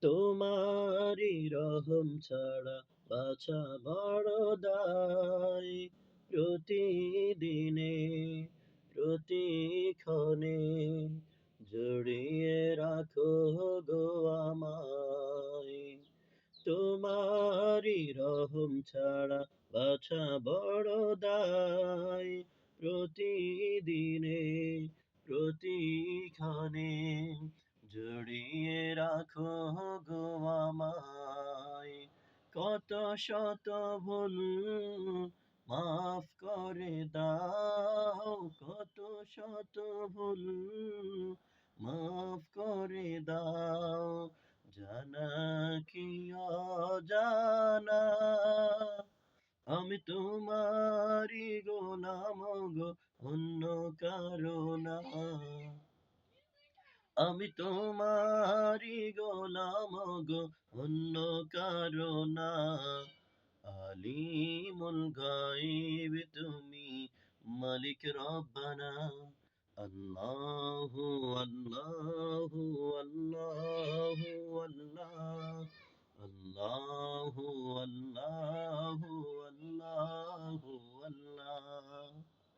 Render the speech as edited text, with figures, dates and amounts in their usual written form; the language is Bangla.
তোমারি রহম ছাড়া বাছা বড় দায়। প্রতিদিনে প্রতিক্ষণে জড়িয়ে রাখো গো আমায়। তোমারি রহম ছাড়া বাছা বড় দায়। প্রতিদিনে প্রতিক্ষণে জড়িয়ে রাখো গো আমায়। কত শত ভুল মাফ করে দাও, কত শত ভুল মাফ করে দাও, জানা কি অজানা। আমি তোমারি গোলাম গো, অন্য কারো না। আমি তোমারি গোলাম গো, অন্য কারো না। আলিমুল গায়ব তুমি, মালিক রব্বানা। আল্লাহু আল্লাহু আল্লাহু আল্লাহ, আল্লাহু আল্লাহু আল্লাহু আল্লাহ।